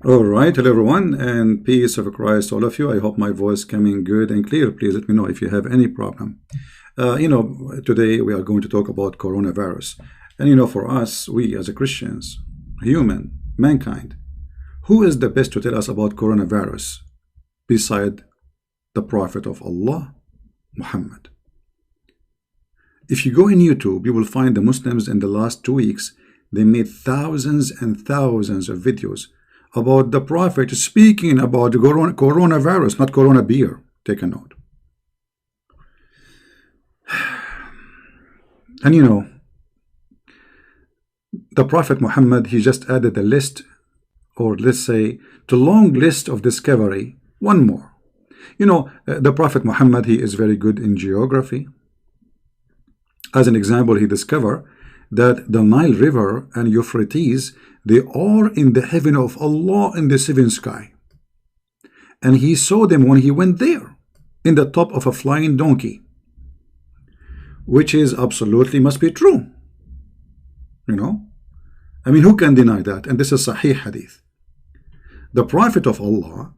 All right, hello everyone, and peace of Christ all of you. I hope my voice coming good and clear. Please let me know if you have any problem. Today we are going to talk about coronavirus. And for us, we as a Christians, human, mankind, who is the best to tell us about coronavirus beside the Prophet of Allah, Muhammad? If you go in YouTube, you will find the Muslims in the last 2 weeks, they made thousands and thousands of videos about the Prophet speaking about coronavirus, not corona beer. Take a note. And the Prophet Muhammad, he just added a list, or let's say, to long list of discovery, one more. The Prophet Muhammad, he is very good in geography. As an example, he discovered that the Nile River and Euphrates, they are in the heaven of Allah in the seventh sky. And he saw them when he went there, in the top of a flying donkey, which is absolutely must be true. Who can deny that? And this is Sahih Hadith. The Prophet of Allah,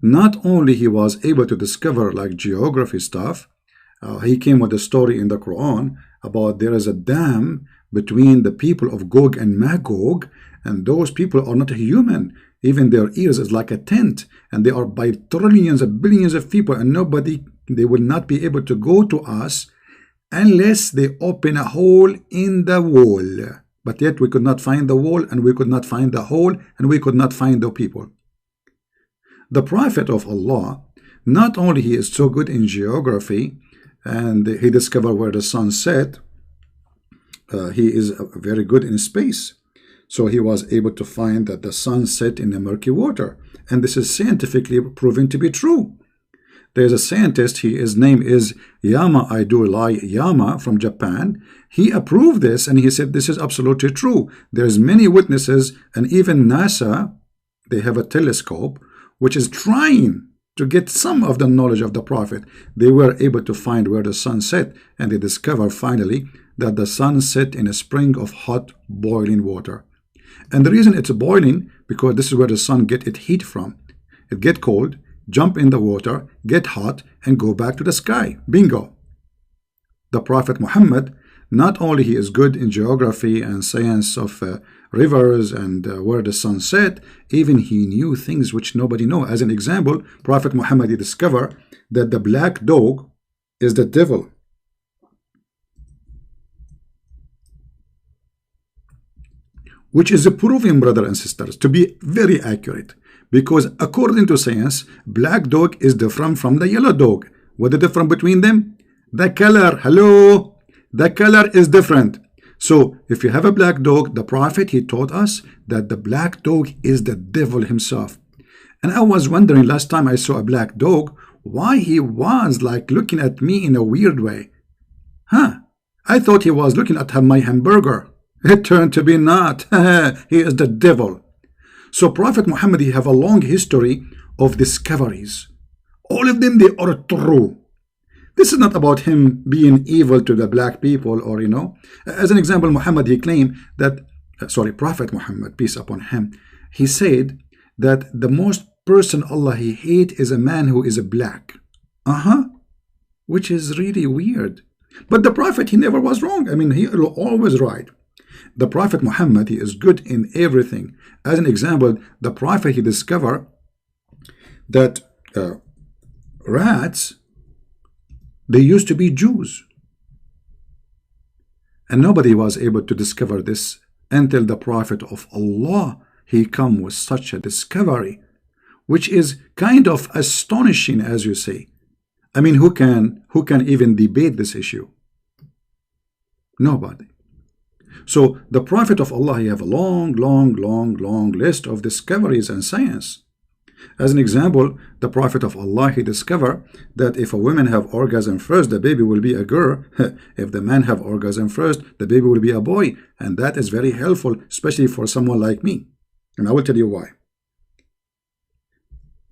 not only he was able to discover like geography stuff, he came with a story in the Quran about there is a dam between the people of Gog and Magog, and those people are not human. Even their ears is like a tent, and they are by trillions and billions of people, and they will not be able to go to us unless they open a hole in the wall. But yet we could not find the wall, and we could not find the hole, and we could not find the people. The Prophet of Allah, not only he is so good in geography, and he discovered where the sun set, he is very good in space. So he was able to find that the sun set in the murky water. And this is scientifically proven to be true. There's a scientist, his name is Yama from Japan. He approved this and he said this is absolutely true. There's many witnesses, and even NASA, they have a telescope which is trying to get some of the knowledge of the Prophet. They were able to find where the sun set, and they discovered finally that the sun set in a spring of hot boiling water. And the reason it's boiling, because this is where the sun get its heat from. It get cold, jump in the water, get hot, and go back to the sky. Bingo. The Prophet Muhammad, not only he is good in geography and science of rivers and where the sun set, even he knew things which nobody know. As an example, Prophet Muhammad, he discovered that the black dog is the devil. Which is proven, brothers and sisters, to be very accurate. Because according to science, black dog is different from the yellow dog. What is the difference between them? The color. Hello? The color is different. So if you have a black dog, the Prophet, he taught us that the black dog is the devil himself. And I was wondering last time I saw a black dog, why he was like looking at me in a weird way. I thought he was looking at my hamburger. It turned to be not. He is the devil. So Prophet Muhammad, he have a long history of discoveries. All of them, they are true. This is not about him being evil to the black people, or As an example, Muhammad, he claimed that, Prophet Muhammad, peace upon him, he said that the most person Allah he hate is a man who is a black. Which is really weird. But the Prophet, he never was wrong. He was always right. The Prophet Muhammad, he is good in everything. As an example, the Prophet, he discovered that rats, they used to be Jews. And nobody was able to discover this until the Prophet of Allah, he come with such a discovery, which is kind of astonishing, as you say. Who can even debate this issue? Nobody. So the Prophet of Allah, he have a long list of discoveries and science. As an example, the Prophet of Allah, he discovered that if a woman have orgasm first, the baby will be a girl. If the man have orgasm first, the baby will be a boy. And that is very helpful, especially for someone like me. And I will tell you why.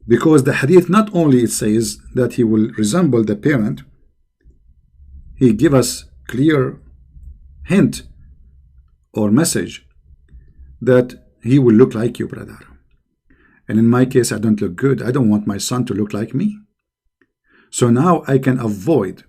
Because the hadith, not only it says that he will resemble the parent, he give us clear hint or message that he will look like you, brother. And in my case, I don't look good. I don't want my son to look like me. So now I can avoid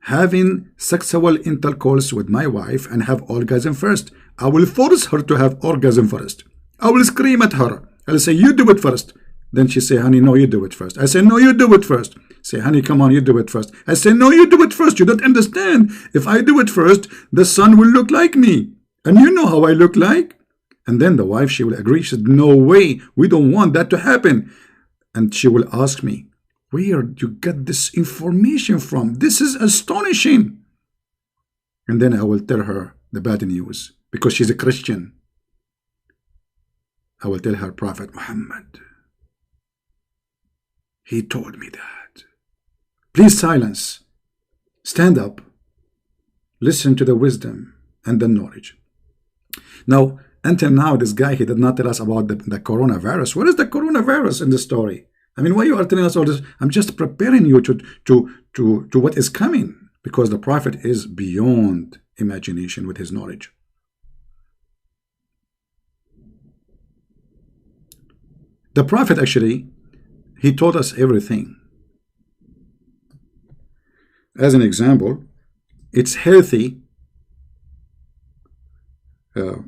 having sexual intercourse with my wife and have orgasm first. I will force her to have orgasm first. I will scream at her. I'll say, you do it first. Then she say, honey, no, you do it first. I say, no, you do it first. Say, honey, come on, you do it first. I say, no, you do it first. You don't understand. If I do it first, the son will look like me. And you know how I look like. And then the wife, she will agree. She said, no way. We don't want that to happen. And she will ask me, where do you get this information from? This is astonishing. And then I will tell her the bad news, because she's a Christian. I will tell her, Prophet Muhammad, he told me that. Please silence. Stand up. Listen to the wisdom and the knowledge. Now, until now, this guy, he did not tell us about the coronavirus. What is the coronavirus in the story? I mean, why you are telling us all this? I'm just preparing you to what is coming, because the Prophet is beyond imagination with his knowledge. The Prophet actually, he taught us everything. As an example, it's healthy to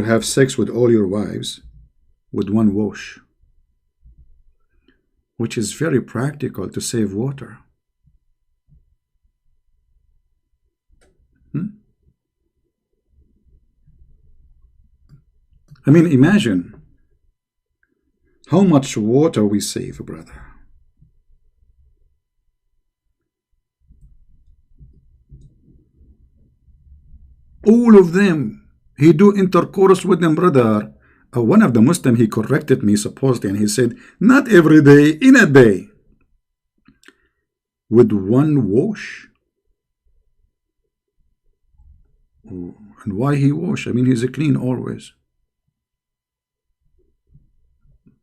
have sex with all your wives with one wash, which is very practical to save water. I mean, imagine how much water we save, brother. All of them, he do intercourse with them, brother. One of the Muslims, he corrected me supposedly, and he said, not every day, in a day. With one wash? Oh, and why he wash? I mean, he's clean always.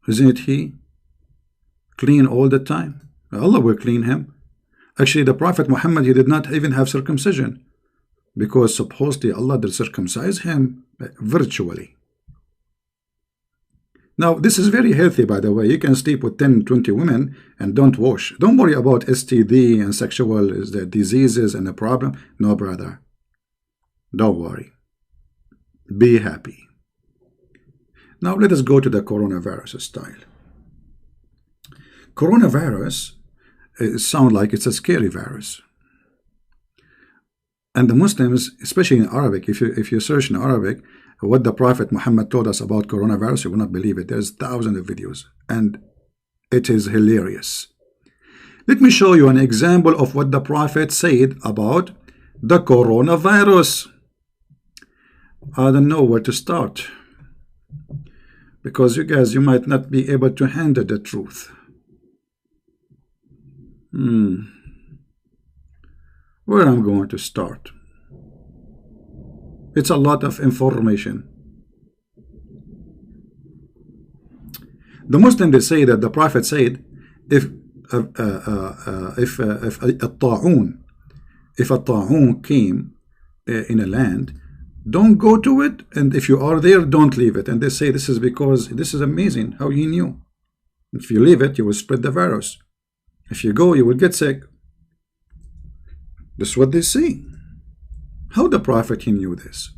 Isn't he clean all the time? Allah will clean him. Actually, the Prophet Muhammad, he did not even have circumcision, because supposedly Allah did circumcise him virtually. Now, this is very healthy, by the way. You can sleep with 10, 20 women and don't wash. Don't worry about STD and sexual diseases and a problem. No, brother. Don't worry. Be happy. Now, let us go to the coronavirus style. Coronavirus sounds like it's a scary virus. And the Muslims, especially in Arabic, if you search in Arabic, what the Prophet Muhammad told us about coronavirus, you will not believe it. There's thousands of videos, and it is hilarious. Let me show you an example of what the Prophet said about the coronavirus. I don't know where to start, because you guys, you might not be able to handle the truth. Where I'm going to start? It's a lot of information. The Muslims, they say that the Prophet said, if a ta'un came in a land, don't go to it, and if you are there, don't leave it. And they say this is because, this is amazing how he knew. If you leave it, you will spread the virus. If you go, you will get sick. This is what they say. How the Prophet, he knew this?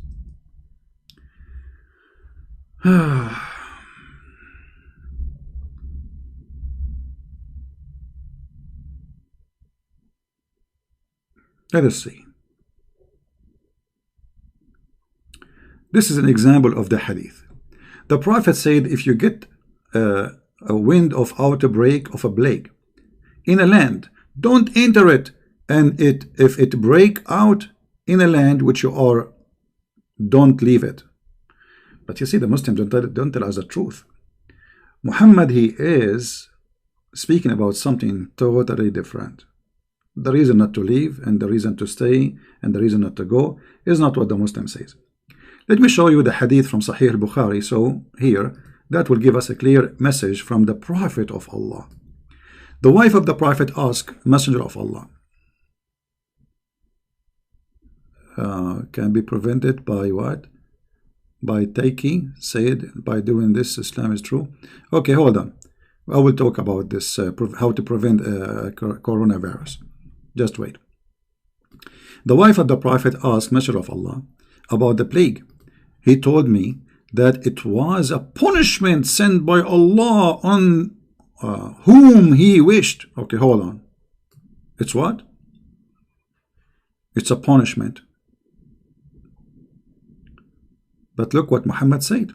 Let us see. This is an example of the hadith. The Prophet said, if you get a wind of outbreak of a plague in a land, don't enter it, and if it break out in a land which you are, don't leave it. But you see, the Muslims don't tell us the truth. Muhammad, he is speaking about something totally different. The reason not to leave, and the reason to stay, and the reason not to go is not what the Muslim says. Let me show you the hadith from Sahih al-Bukhari. So here, that will give us a clear message from the Prophet of Allah. The wife of the Prophet asked, Messenger of Allah, can be prevented by what? by Taiki said, by doing this, Islam is true. Okay, hold on. I will talk about this, how to prevent coronavirus. Just wait. The wife of the Prophet asked Messenger of Allah about the plague. He told me that it was a punishment sent by Allah on whom He wished. Okay, hold on. It's what? It's a punishment. But look what Muhammad said.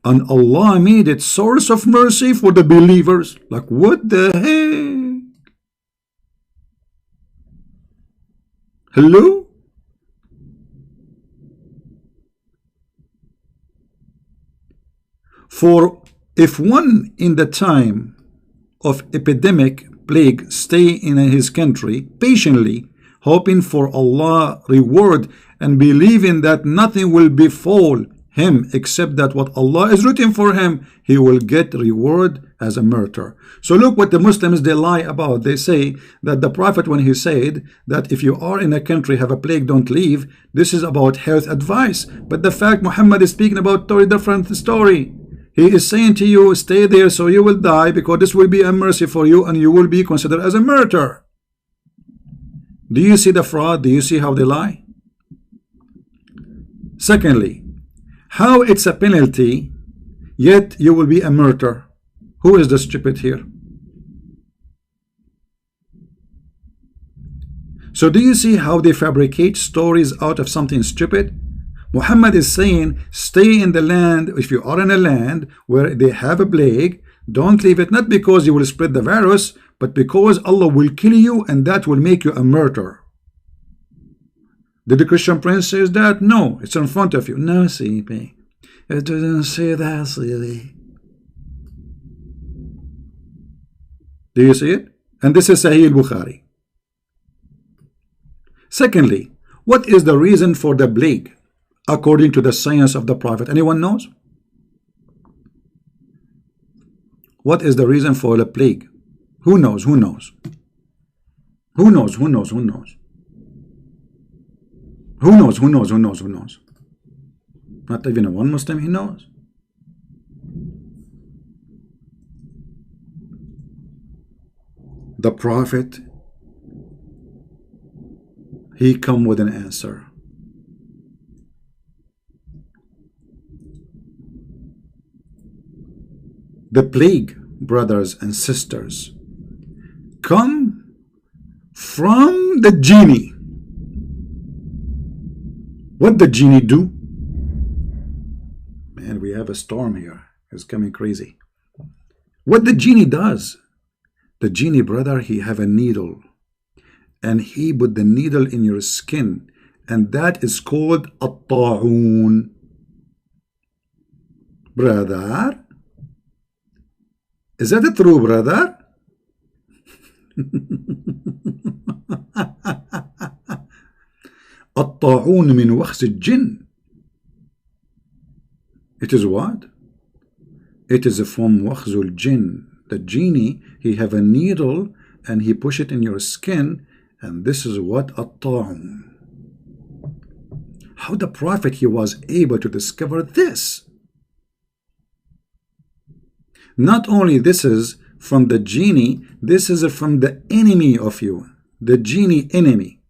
And Allah made it source of mercy for the believers. Like, what the heck? Hello? For if one in the time of epidemic plague stay in his country patiently, hoping for Allah reward and believing that nothing will befall him except that what Allah is written for him, he will get reward as a martyr. So look what the Muslims, they lie about. They say that the Prophet, when he said that if you are in a country have a plague, don't leave, this is about health advice. But the fact Muhammad is speaking about a totally different story. He is saying to you, stay there so you will die, because this will be a mercy for you and you will be considered as a martyr. Do you see the fraud? Do you see how they lie? Secondly, how it's a penalty, yet you will be a martyr. Who is the stupid here? So do you see how they fabricate stories out of something stupid? Muhammad is saying, stay in the land. If you are in a land where they have a plague, don't leave it, not because you will spread the virus, but because Allah will kill you and that will make you a martyr. Did the Christian Prince say that? No, it's in front of you. No, CP. It doesn't say that, really. Do you see it? And this is Sahih al-Bukhari. Secondly, what is the reason for the plague according to the science of the Prophet? Anyone knows? What is the reason for the plague? Who knows? Who knows? Who knows? Who knows? Who knows? Who knows? Who knows? Who knows? Who knows? Not even one Muslim he knows. The Prophet, he come with an answer. The plague, brothers and sisters, come from the genie. What the genie do? Man, we have a storm here. It's coming crazy. What the genie does? The genie, brother, he have a needle, and he put the needle in your skin, and that is called الطاعون. Brother, is that true, brother? الطاعون من وخز الجن. It is what? It is from وخز الجن. The genie, he have a needle and he push it in your skin, and this is what الطاعون. How the Prophet, he was able to discover this? Not only this is from the genie, this is from the enemy of you, the genie enemy.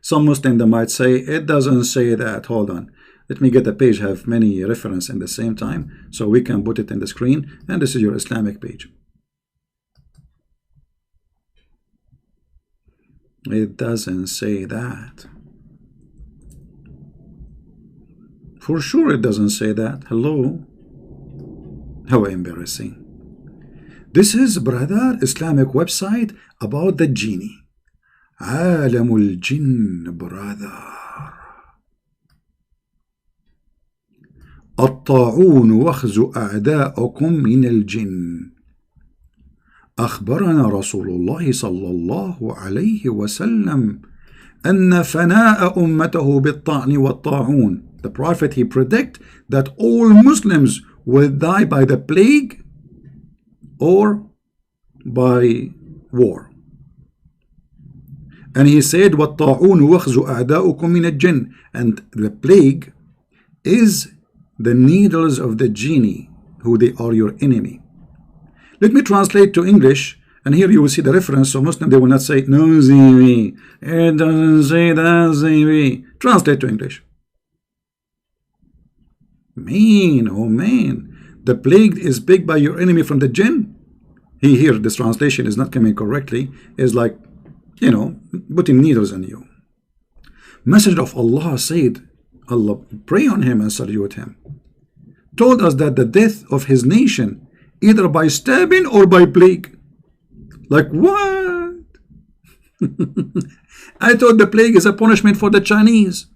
Some Muslim, they might say, it doesn't say that. Hold on. Let me get the page, have many references in the same time, so we can put it in the screen. And this is your Islamic page. It doesn't say that. For sure it doesn't say that. Hello? How embarrassing. This is, brother, Islamic website about the genie. عالم الجن, brother. الطاعون وخز أعداءكم من الجن. أخبرنا رسول الله صلى الله عليه وسلم أن فناء أمته بالطعن والطاعون. The Prophet, he predict that all Muslims will die by the plague or by war. And he said, وَالطَّاعُونُ وَخْزُ أَعْدَاؤُكُم مِّنَ الْجِنِّ. And the plague is the needles of the genie, who they are your enemy. Let me translate to English, and here you will see the reference. So Muslim, they will not say no zivi, it doesn't say that zivi. Translate to English. Man, oh man, the plague is picked by your enemy from the jinn. Here this translation is not coming correctly. It's like, you know, putting needles on you. Messenger of Allah said, Allah pray on him and salute him, told us that the death of his nation either by stabbing or by plague. Like what? I thought the plague is a punishment for the Chinese.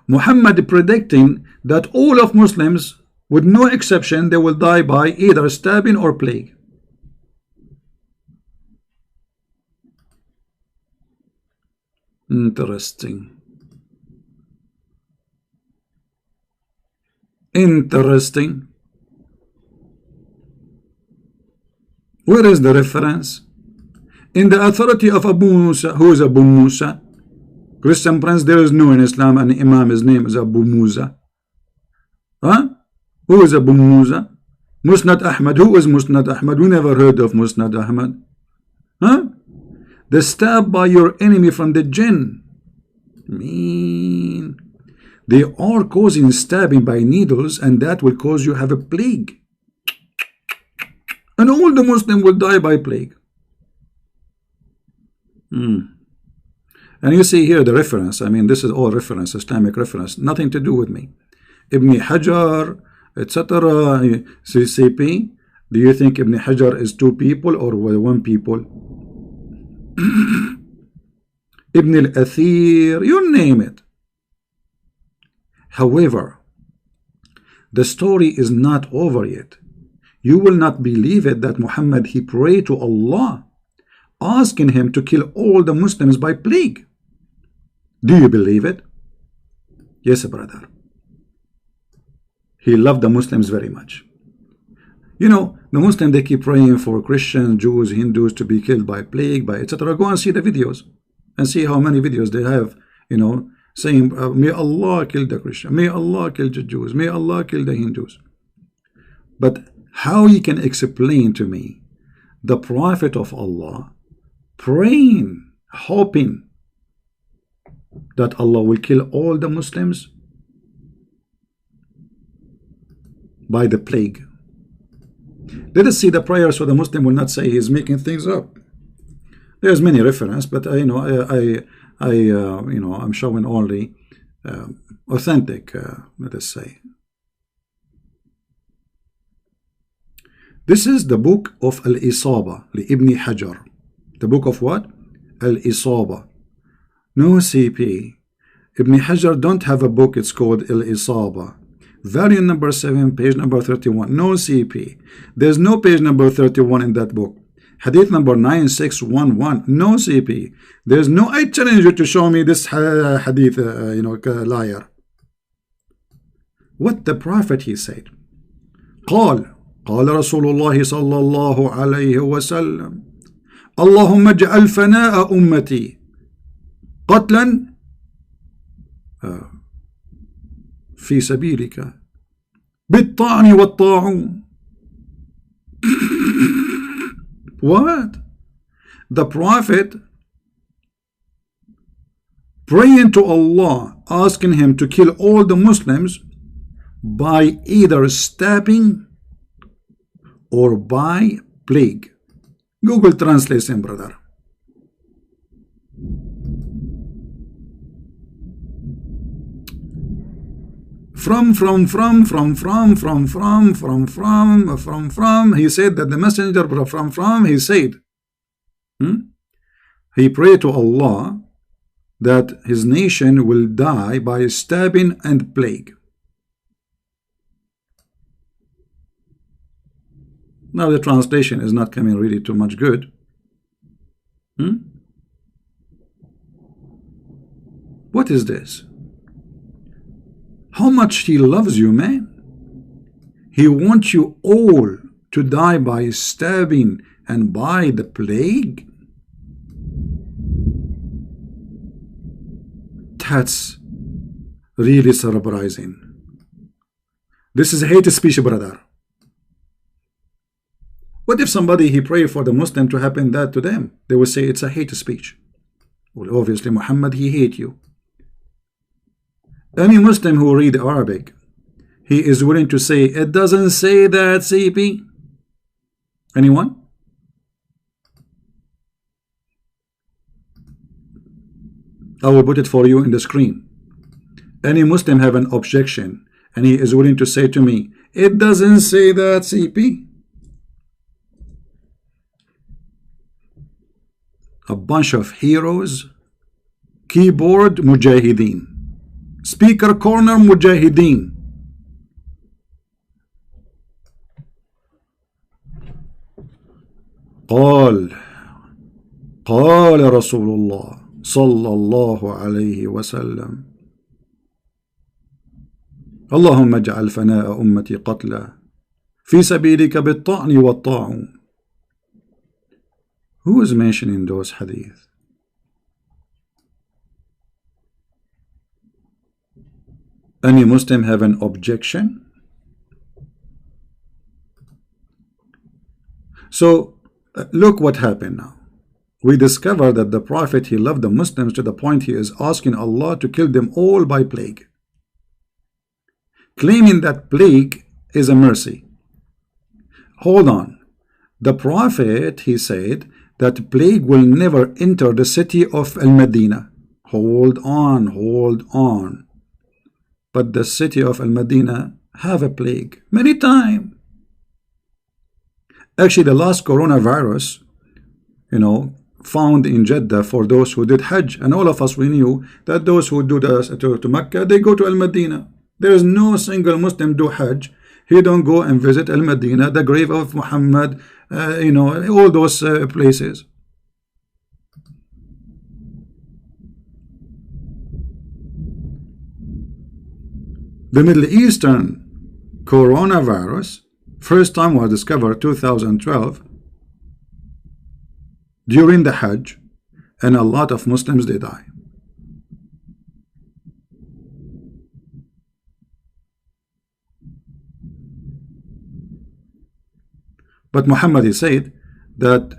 Muhammad predicting that all of Muslims, with no exception, they will die by either stabbing or plague. Interesting. Interesting. Where is the reference? In the authority of Abu Musa. Who is Abu Musa? Christian Prince, there is no in Islam an Imam, his name is Abu Musa. Huh? Who is Abu Musa? Musnad Ahmad. Who is Musnad Ahmad? We never heard of Musnad Ahmad. Huh? The stab by your enemy from the jinn. Mean. They are causing stabbing by needles, and that will cause you have a plague. And all the Muslims will die by plague. And you see here the reference. I mean, this is all reference, Islamic reference, nothing to do with me. Ibn Hajar, etc. CCP. Do you think Ibn Hajar is two people or one people? Ibn al-Athir, you name it. However, the story is not over yet. You will not believe it that Muhammad, he prayed to Allah, asking him to kill all the Muslims by plague. Do you believe it? Yes, brother. He loved the Muslims very much. You know, the Muslims, they keep praying for Christians, Jews, Hindus to be killed by plague, by etc. Go and see the videos and see how many videos they have, you know, saying, may Allah kill the Christians, may Allah kill the Jews, may Allah kill the Hindus. But how you can explain to me the Prophet of Allah praying, hoping that Allah will kill all the Muslims by the plague? Let us see the prayer, so the Muslim will not say he's making things up. There's many references, but you know, you know, I'm showing only authentic, let us say. This is the book of Al-Isaba li Ibn Hajar. The book of what? Al-Isaba. No CP. Ibn Hajar don't have a book, it's called Al-Isaba. Volume number 7, page number 31. No CP. There's no page number 31 in that book. Hadith number 9611. No CP. There's no, I challenge you to show me this hadith, you know, liar. What the Prophet, he said. قال رسول الله صلى الله عليه وسلم اللهم اجعل فناء أمتي قتلا في سبيلك بالطعن والطاعون. What? The Prophet praying to Allah, asking him to kill all the Muslims by either stabbing or by plague. Google translation, brother. From, he said that the messenger from, he said, he prayed to Allah that his nation will die by stabbing and plague. Now the translation is not coming really too much good. What is this? How much he loves you, man. He wants you all to die by stabbing and by the plague. That's really surprising. This is hate speech, brother. What if somebody he prayed for the Muslim to happen that to them? They will say it's a hate speech. Well, obviously Muhammad, he hate you. Any Muslim who read Arabic, he is willing to say it doesn't say that, CP. Anyone? I will put it for you in the screen. Any Muslim have an objection and he is willing to say to me, it doesn't say that, CP. A bunch of heroes, keyboard mujahideen, speaker corner mujahideen. قال رسول الله صلى الله عليه وسلم اللهم اجعل فناء أمتي قتلى في سبيلك بالطعن والطاعون. Who is mentioning those hadith? Any Muslim have an objection? So look what happened now. We discover that the Prophet, he loved the Muslims to the point he is asking Allah to kill them all by plague, claiming that plague is a mercy. Hold on. The Prophet, he said that plague will never enter the city of Al-Madinah. Hold on. But the city of Al-Madinah have a plague many times. Actually, the last coronavirus, found in Jeddah for those who did Hajj, and all of us, we knew that those who do to Mecca, they go to Al-Madinah. There is no single Muslim do Hajj, he don't go and visit Al-Madinah, the grave of Muhammad, all those places. The Middle Eastern coronavirus first time was discovered 2012 during the Hajj, and a lot of Muslims, they die. But Muhammad, he said that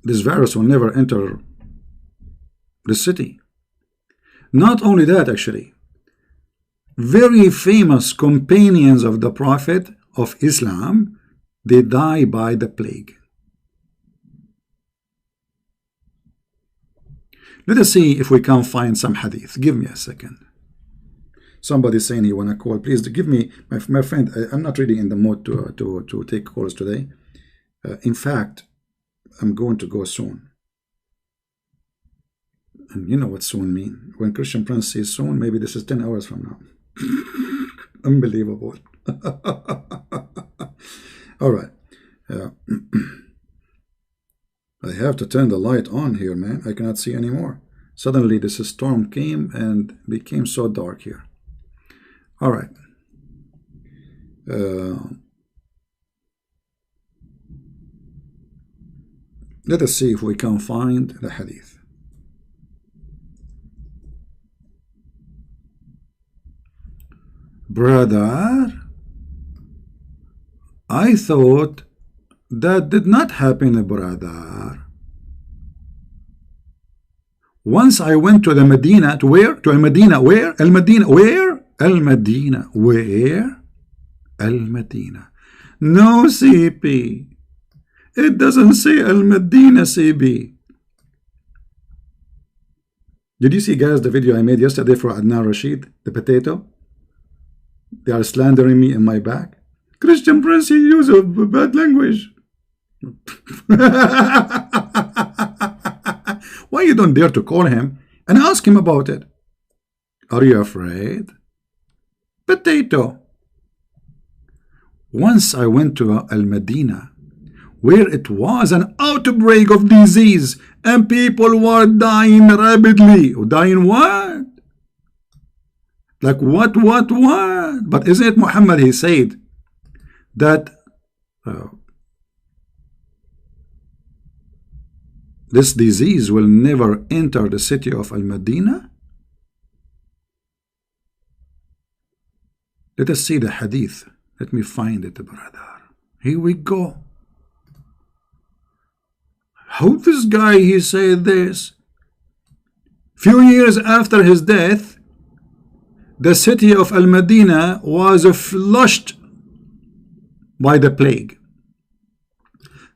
this virus will never enter the city. Not only that, actually, very famous companions of the Prophet of Islam, they die by the plague. Let us see if we can find some hadith. Give me a second. Somebody saying he want to call. Please give me, my friend, I'm not really in the mood to take calls today. In fact, I'm going to go soon. And you know what soon mean. When Christian Prince says soon, maybe this is 10 hours from now. Unbelievable. All right. I have to turn the light on here, man. I cannot see anymore. Suddenly this storm came and became so dark here. All right. Let us see if we can find the hadith. Brother, I thought that did not happen, brother. Once I went to the Medina, to where? To Al-Madinah. Where? Al-Madinah. Where? Al-Madinah. Where? Al-Madinah. No, CP. It doesn't say Al-Madinah, CP. Did you see, guys, the video I made yesterday for Adnan Rashid, the potato? They are slandering me in my back. Christian Prince, he uses bad language. Why you don't dare to call him and ask him about it? Are you afraid? Potato. Once I went to Al-Madinah, where it was an outbreak of disease and people were dying rapidly. Dying what? Like what? But isn't it Muhammad, he said that this disease will never enter the city of Al-Madinah? Let us see the hadith. Let me find it, brother. Here we go. How this guy, he said this. Few years after his death, the city of Al-Madinah was flushed by the plague.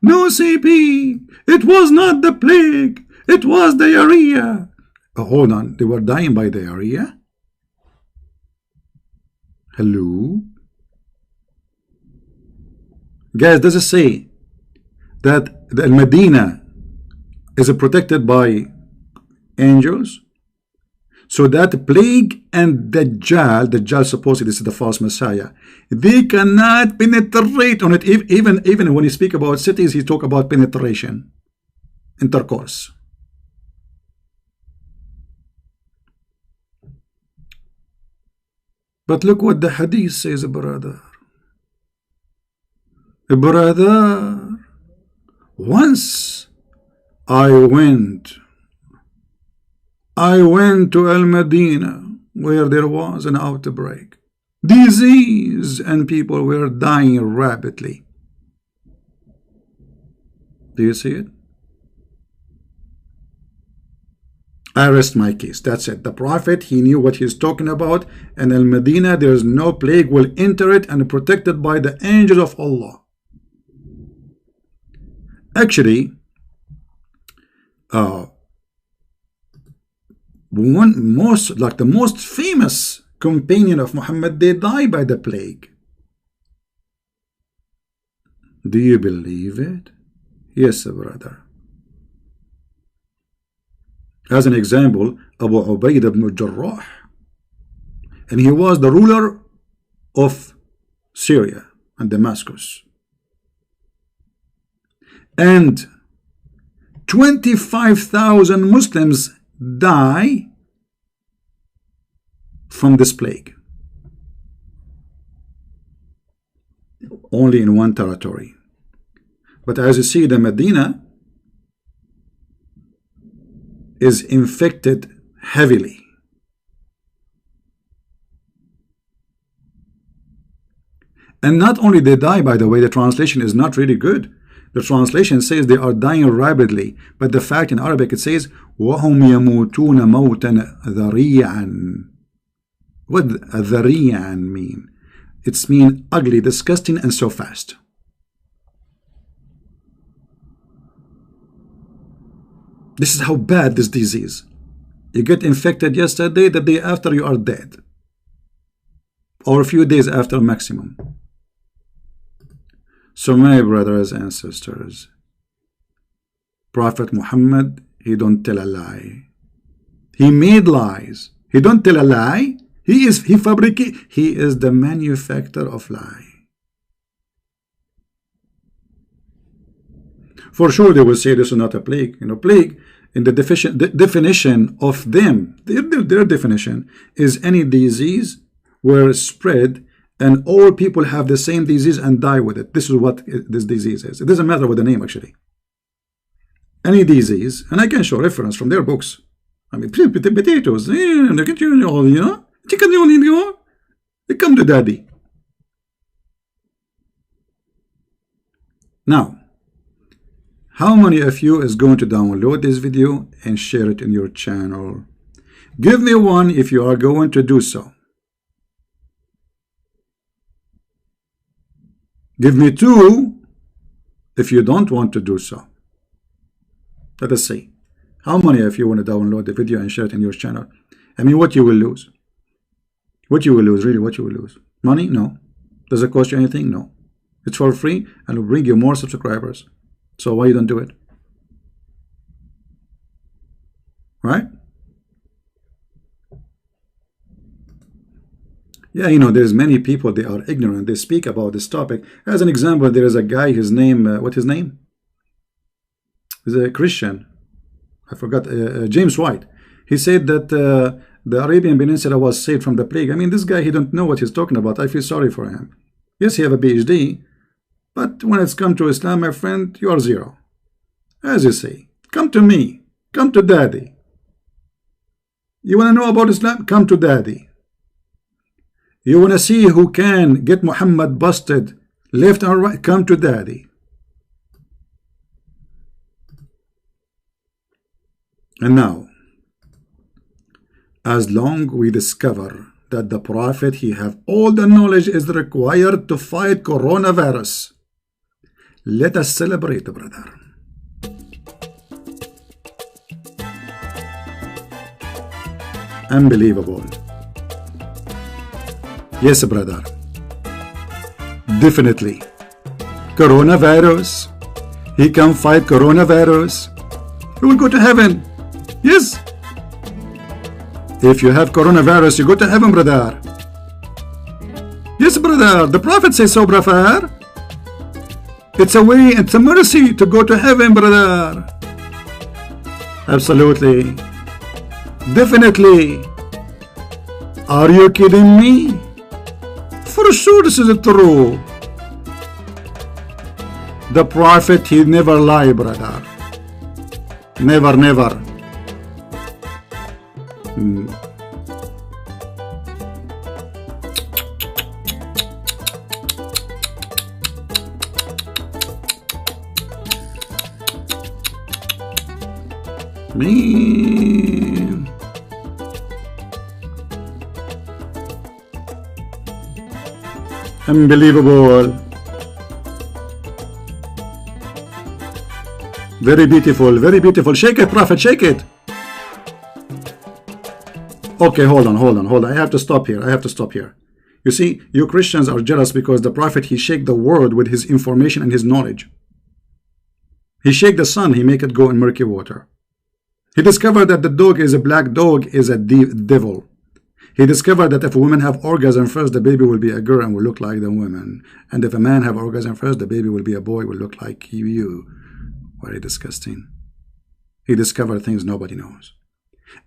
No, CP, it was not the plague. It was diarrhea. Oh, hold on, they were dying by diarrhea? Hello? Guys, does it say that the Al-Madinah is protected by angels? So that plague and Dajjal supposedly this is the false Messiah, they cannot penetrate on it. Even when he speak about cities, he talk about penetration, intercourse. But look what the hadith says, brother. Brother, once I went to Al-Madinah where there was an outbreak, disease, and people were dying rapidly. Do you see it? I rest my case. That's it. The Prophet, he knew what he's talking about. And Al-Madinah, there is no plague will enter it and protected by the angels of Allah. Actually, the most famous companion of Muhammad, they die by the plague. Do you believe it? Yes, brother. As an example, Abu Ubaid ibn Jarrah, and he was the ruler of Syria and Damascus, and 25,000 Muslims die from this plague, only in one territory. But as you see, the Medina is infected heavily. And not only they die, by the way, the translation is not really good. The translation says they are dying rapidly, but the fact in Arabic it says وَهُمْ يَمُوتُونَ مَوْتًا ذَرِيعًا. What ذَرِيعًا mean? It's mean ugly, disgusting, and so fast. This is how bad this disease. You get infected yesterday, the day after you are dead, or a few days after maximum. So my brothers and sisters, Prophet Muhammad, he don't tell a lie. He made lies. He don't tell a lie. He is the manufacturer of lie. For sure they will say this is not a plague. You know, plague in the definition of them, their definition is any disease where spread and all people have the same disease and die with it. This is what this disease is. It doesn't matter what the name actually. Any disease, and I can show reference from their books. I mean, potatoes, you know, chicken, they come to daddy. Now, how many of you is going to download this video and share it in your channel? Give me one if you are going to do so. Give me two if you don't want to do so. Let us see. How many of you want to download the video and share it in your channel? I mean, what you will lose? What you will lose, really, what you will lose? Money? No. Does it cost you anything? No. It's for free and will bring you more subscribers. So why you don't do it? Right? Yeah, you know, there's many people, they are ignorant. They speak about this topic. As an example, there is a guy, his name, what's his name? He's a Christian. I forgot, James White. He said that the Arabian Peninsula was saved from the plague. I mean, this guy, he don't know what he's talking about. I feel sorry for him. Yes, he have a PhD, but when it's come to Islam, my friend, you are zero. As you say, come to me. Come to daddy. You want to know about Islam? Come to daddy. You want to see who can get Muhammad busted left and right? Come to daddy. And now, as long we discover that the Prophet, he have all the knowledge is required to fight coronavirus, let us celebrate, brother. Unbelievable. Yes, brother. Definitely. Coronavirus. He can fight coronavirus. He will go to heaven. Yes. If you have coronavirus, you go to heaven, brother. Yes, brother. The Prophet says so, brother. It's a way, it's a mercy to go to heaven, brother. Absolutely. Definitely. Are you kidding me? For sure this is true. The Prophet, he never lie, brother. Never, never. Man. Unbelievable. Very beautiful, very beautiful. Shake it, Prophet, shake it. Okay, hold on. I have to stop here. You see, you Christians are jealous because the Prophet, he shake the world with his information and his knowledge. He shake the sun, he make it go in murky water. He discovered that the dog is a black dog is a devil. He discovered that if women have orgasm first, the baby will be a girl and will look like the woman. And if a man have orgasm first, the baby will be a boy, will look like you. Very disgusting. He discovered things nobody knows.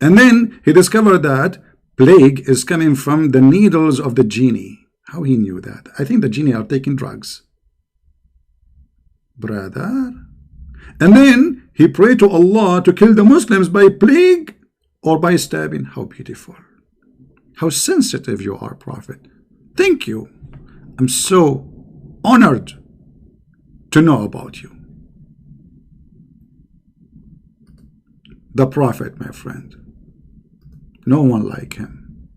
And then he discovered that plague is coming from the needles of the genie. How he knew that? I think the genie are taking drugs. Brother. And then he prayed to Allah to kill the Muslims by plague or by stabbing. How beautiful. How sensitive you are, Prophet. Thank you. I'm so honored to know about you. The Prophet, my friend. No one like him.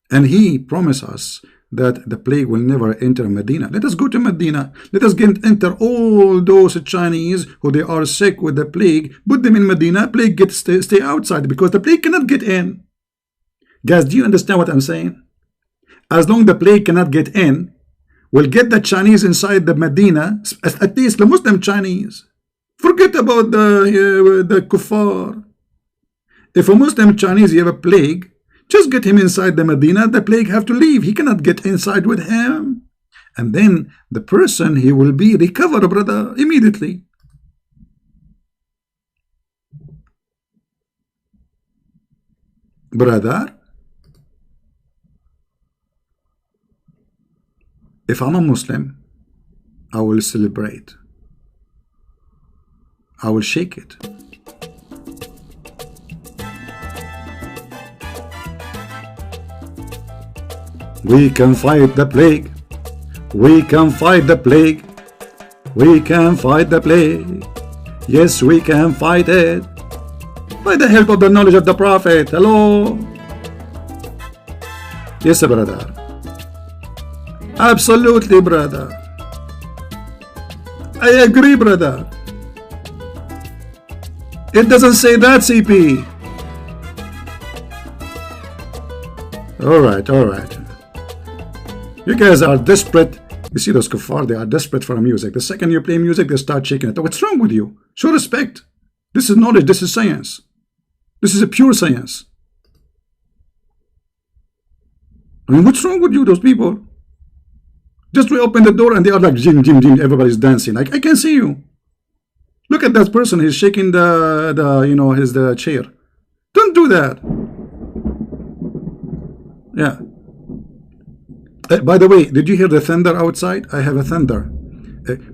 And he promised us that the plague will never enter Medina. Let us go to Medina. Let us enter all those Chinese who they are sick with the plague. Put them in Medina. Plague stay outside because the plague cannot get in. Guys, do you understand what I'm saying? As long the plague cannot get in, we'll get the Chinese inside the Medina, at least the Muslim Chinese. Forget about the kuffar. If a Muslim Chinese you have a plague, just get him inside the Medina. The plague have to leave. He cannot get inside with him. And then the person, he will be recovered, brother, immediately. Brother, if I'm a Muslim, I will celebrate. I will shake it. We can fight the plague. We can fight the plague. We can fight the plague. Yes, we can fight it. By the help of the knowledge of the Prophet. Hello. Yes, brother. Absolutely, brother. I agree, brother. It doesn't say that, CP. All right. You guys are desperate. You see those kuffar, they are desperate for music. The second you play music, they start shaking it. What's wrong with you? Show respect. This is knowledge. This is science. This is a pure science. I mean, what's wrong with you, those people? Just we open the door and they are like, jim, everybody's dancing. I can see you. Look at that person. He's shaking the chair. Don't do that. Yeah. By the way, did you hear the thunder outside? I have a thunder.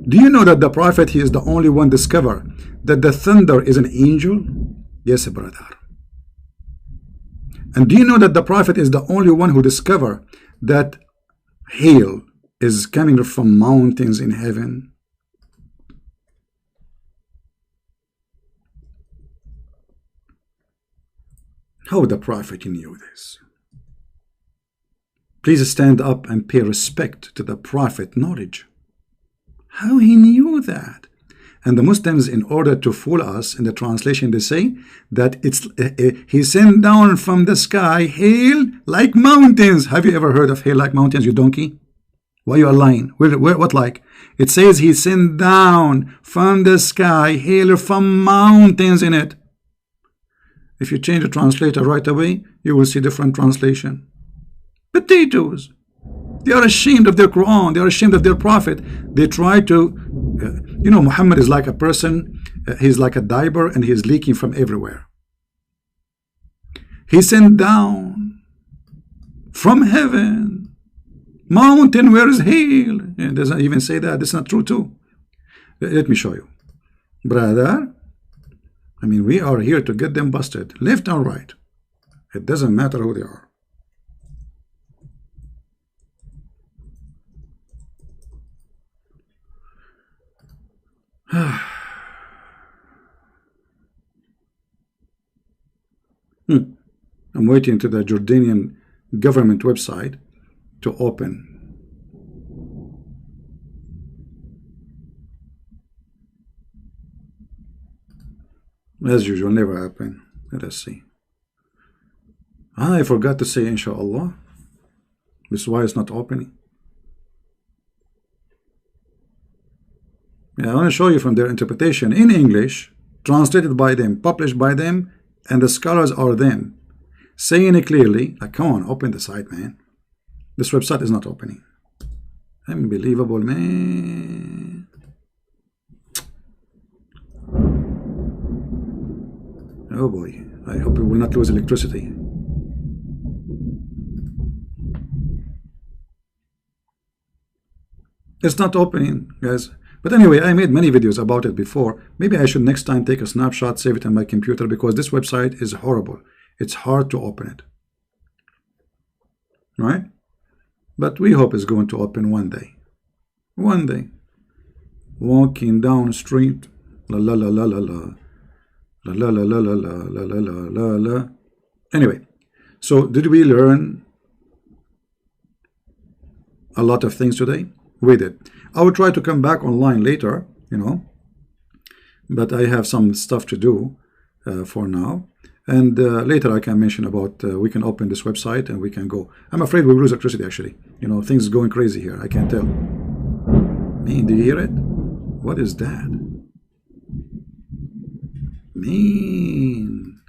Do you know that the Prophet, he is the only one discover that the thunder is an angel? Yes, brother. And do you know that the Prophet is the only one who discovered that hail is coming from mountains in heaven? How the Prophet knew this? Please stand up and pay respect to the Prophet knowledge. How he knew that? And the Muslims, in order to fool us, in the translation they say that it's he sent down from the sky hail like mountains. Have you ever heard of hail like mountains, you donkey? Why you are lying? What like? It says he sent down from the sky hail from mountains in it. If you change the translator right away, you will see different translation. Potatoes. They are ashamed of their Quran. They are ashamed of their Prophet. They try to, you know, Muhammad is like a person. He's like a diaper and he's leaking from everywhere. He sent down from heaven mountain where is hail. It doesn't even say that. That's not true too. Let me show you, brother. I mean, we are here to get them busted, left or right. It doesn't matter who they are. I'm waiting to the Jordanian government website to open. As usual, never happen. Let us see. I forgot to say inshallah. This is why it's not opening. Yeah, I want to show you from their interpretation in English, translated by them, published by them, and the scholars are them, saying it clearly. Like, come on, open the site, man. This website is not opening. Unbelievable, man. Oh boy, I hope we will not lose electricity. It's not opening, guys. But anyway, I made many videos about it before. Maybe I should next time take a snapshot, save it on my computer, because this website is horrible. It's hard to open it. Right? But we hope it's going to open one day. One day. Walking down the street. La la la la la la. La la la la la la la la la la. Anyway, so did we learn a lot of things today? We did. I will try to come back online later, you know, but I have some stuff to do for now. And later I can mention about we can open this website and we can go. I'm afraid we'll lose electricity actually. You know, things are going crazy here. I can't tell. Man, do you hear it? What is that? Man.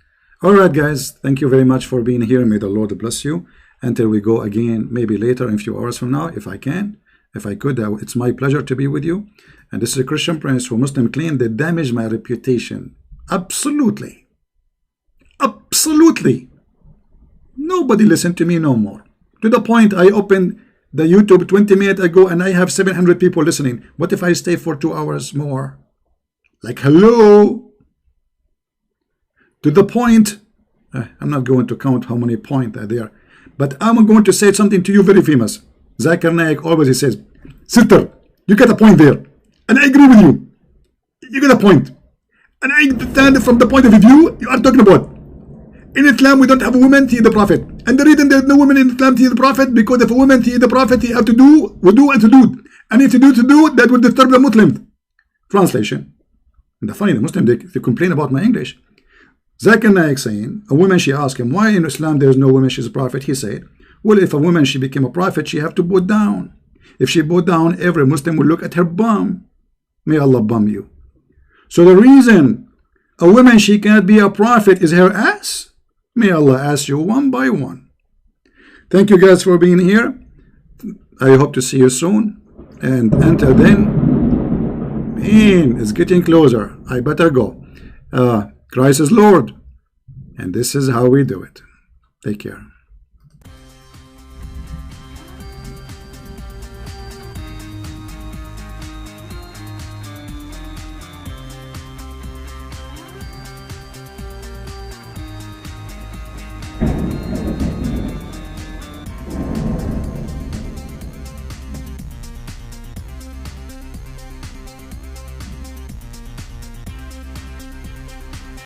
All right, guys. Thank you very much for being here. May the Lord bless you. Until we go again, maybe later in a few hours from now, if I can. If I could, it's my pleasure to be with you. And this is a Christian Prince who Muslim claim they damaged my reputation. Absolutely. Absolutely. Nobody listened to me no more. To the point I opened the YouTube 20 minutes ago and I have 700 people listening. What if I stay for 2 hours more? Like, hello? To the point, I'm not going to count how many points are there, but I'm going to say something to you very famous. Zakir Naik always he says, sister, you get a point there. And I agree with you. You get a point. And I understand from the point of view you are talking about. In Islam, we don't have a woman to the Prophet. And the reason there's no woman in Islam to the Prophet, because if a woman to the Prophet, he have to do, wudu and sujood. And if you do sujood, that would disturb the Muslims. Translation. And the funny, the Muslims, they complain about my English. Zakir Naik saying, a woman, she asked him, why in Islam there is no woman, she's a prophet? He said, well, if a woman, she became a prophet, she have to bow down. If she bow down, every Muslim will look at her bum. May Allah bum you. So the reason a woman, she can't be a prophet is her ass. May Allah ask you one by one. Thank you guys for being here. I hope to see you soon. And until then, man, it's getting closer. I better go. Christ is Lord. And this is how we do it. Take care.